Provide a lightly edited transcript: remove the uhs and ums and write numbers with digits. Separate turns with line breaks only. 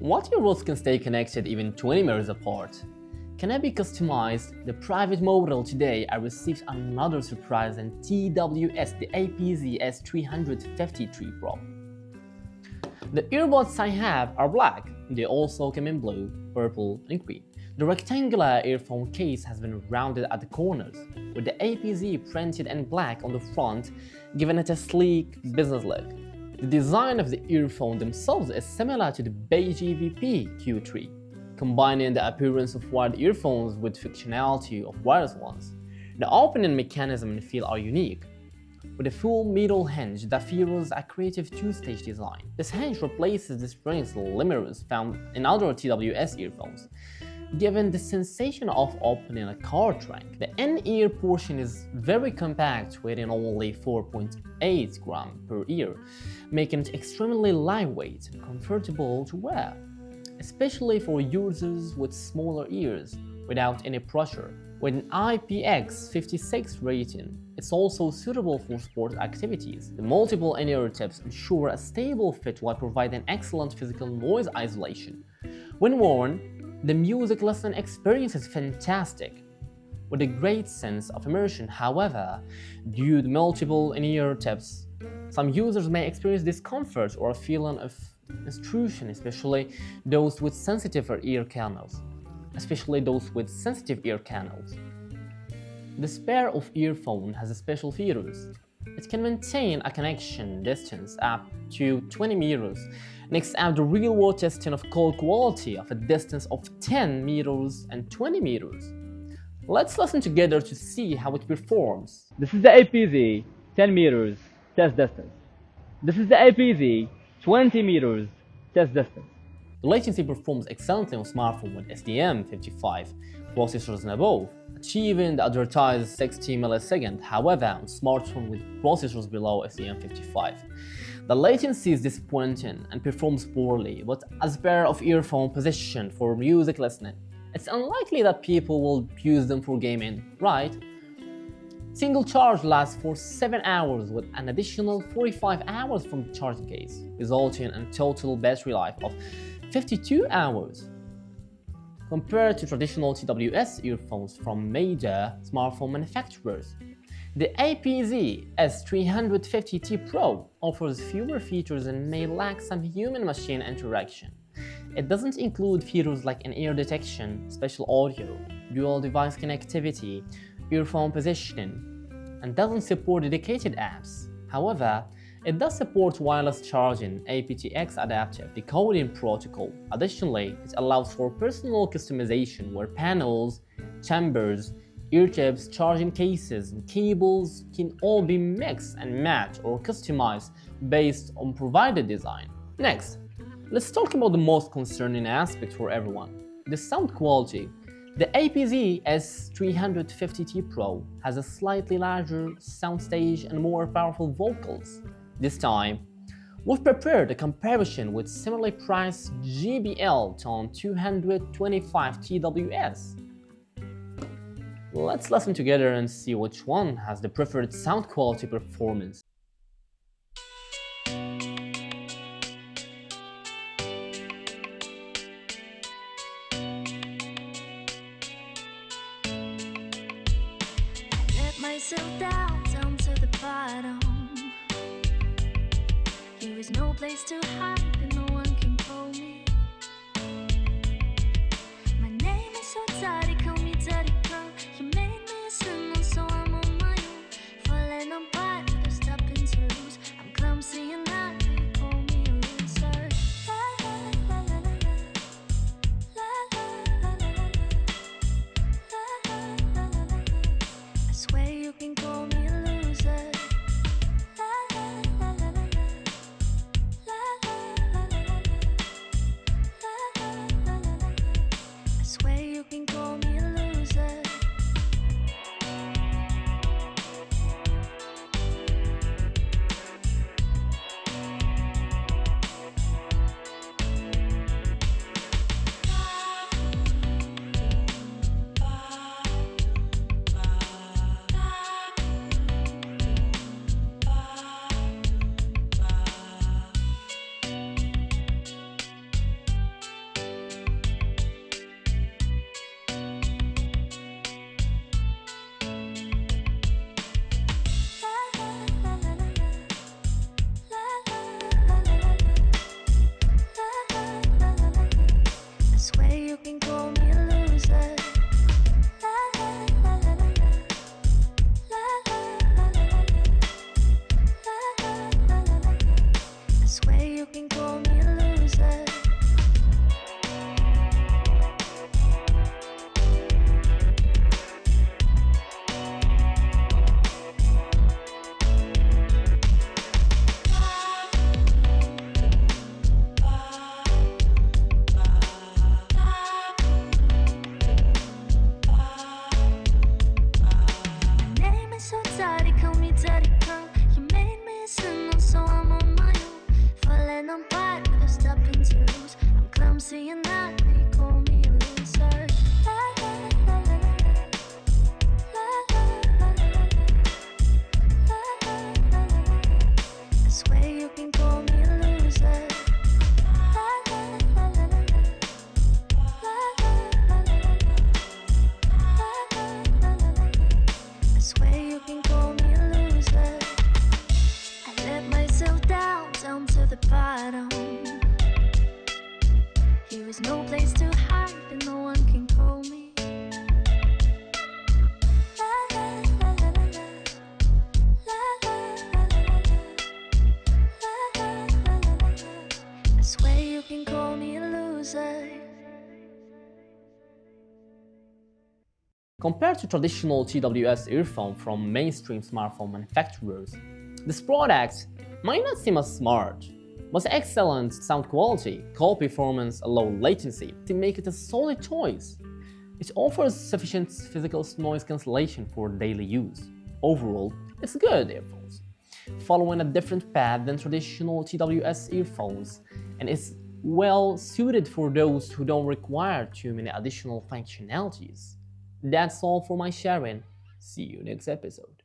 What earbuds can stay connected even 20 meters apart? Can I be customized? The private model today I received another surprise in TWS, the EPZ S350T Pro. The earbuds I have are black. They also come in blue, purple, and green. The rectangular earphone case has been rounded at the corners, with the APZ printed in black on the front, giving it a sleek business look. The design of the earphone themselves is similar to the beige EVP Q3, combining the appearance of wired earphones with functionality of wireless ones. The opening mechanism and feel are unique, with a full metal hinge that features a creative two-stage design. This hinge replaces the springs limiters found in other TWS earphones, giving the sensation of opening a car trunk. The in-ear portion is very compact, weighing only 4.8 grams per ear, making it extremely lightweight and comfortable to wear, especially for users with smaller ears without any pressure. With an IPX56 rating, it's also suitable for sport activities. The multiple in-ear tips ensure a stable fit while providing excellent physical noise isolation. When worn, the music listening experience is fantastic, with a great sense of immersion. However, due to multiple in-ear tips, some users may experience discomfort or a feeling of intrusion, especially those with sensitive ear canals. This pair of earphones has special features. It can maintain a connection distance up to 20 meters. Next up, the real-world testing of call quality of a distance of 10 meters and 20 meters. Let's listen together to see how it performs.
This is the EPZ 10 meters test distance. This is the EPZ 20 meters test distance.
The latency performs excellently on smartphones with STM55 processors and above, achieving the advertised 60 milliseconds. However, on smartphones with processors below STM55, the latency is disappointing and performs poorly. But as a pair of earphone positioned for music listening, it's unlikely that people will use them for gaming, right? Single charge lasts for 7 hours with an additional 45 hours from the charging case, resulting in a total battery life of 52 hours. Compared to traditional TWS earphones from major smartphone manufacturers, the EPZ S350T Pro offers fewer features and may lack some human-machine interaction. It doesn't include features like in-ear detection, special audio, dual-device connectivity, earphone positioning, and doesn't support dedicated apps. However, it does support wireless charging, aptX adaptive decoding protocol. Additionally, it allows for personal customization where panels, chambers, ear tips, charging cases, and cables can all be mixed and matched or customized based on provided design. Next, let's talk about the most concerning aspect for everyone, the sound quality. The EPZ S350T Pro has a slightly larger soundstage and more powerful vocals. This time, we've prepared a comparison with similarly priced JBL Tune 225 TWS. Let's listen together and see which one has the preferred sound quality performance.
Let myself down to the bottom. There is no place to hide and no one can call me. My name is so tidy, call me daddy girl. You made me a sinner, so I'm on my own. Falling apart, no stopping to lose. I'm clumsy and now you call me a loser. La la la la la la la la la la la la la. I swear you can call me a loser. La la la la la la. Here is no place to hide and no one can call me. La la la la la la. La la la la la la. La la la la la la. I swear you can call me a loser.
Compared to traditional TWS earphone from mainstream smartphone manufacturers, this product might not seem as smart, but excellent sound quality, call performance, and low latency to make it a solid choice. It offers sufficient physical noise cancellation for daily use. Overall, it's good earphones, following a different path than traditional TWS earphones, and is well suited for those who don't require too many additional functionalities. That's all for my sharing. See you next episode.